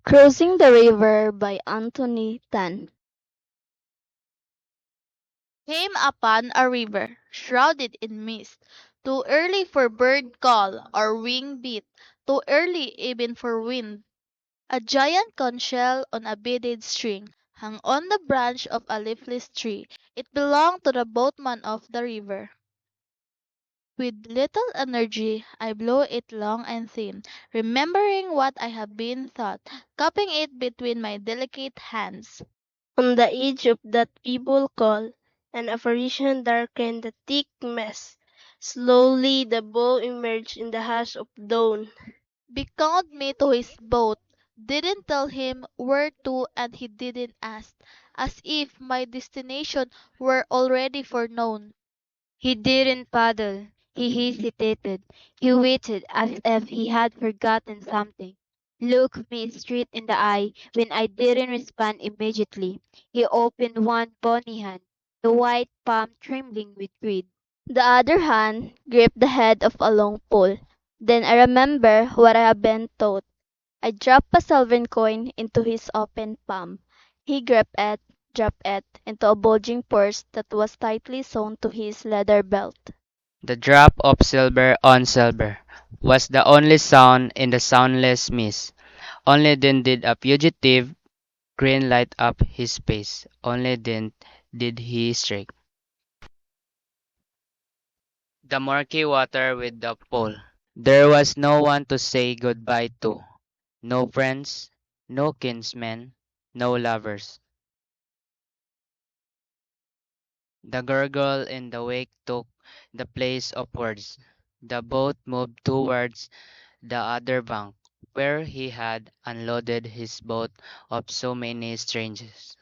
Crossing the River by Anthony Tan. Came upon a river, shrouded in mist, too early for bird call or wing beat, too early even for wind. A giant conch shell on a beaded string hung on the branch of a leafless tree. It belonged to the boatman of the river. With little energy, I blow it long and thin, remembering what I have been taught, cupping it between my delicate hands. On the edge of that feeble call, an apparition darkened the thick mist. Slowly the bow emerged in the hush of dawn. Beckoned me to his boat, didn't tell him where to and he didn't ask, as if my destination were already foreknown. He didn't paddle. He hesitated. He waited as if he had forgotten something. Looked me straight in the eye when I didn't respond immediately. He opened one bony hand, the white palm trembling with greed. The other hand gripped the head of a long pole. Then I remember what I had been taught. I dropped a silver coin into his open palm. He gripped it, dropped it into a bulging purse that was tightly sewn to his leather belt. The drop of silver on silver was the only sound in the soundless mist. Only then did a fugitive grin light up his face. Only then did he strike the murky water with the pole. There was no one to say goodbye to. No friends, no kinsmen, no lovers. The gurgle in the wake took the place of words. The boat moved towards the other bank, where he had unloaded his boat of so many strangers.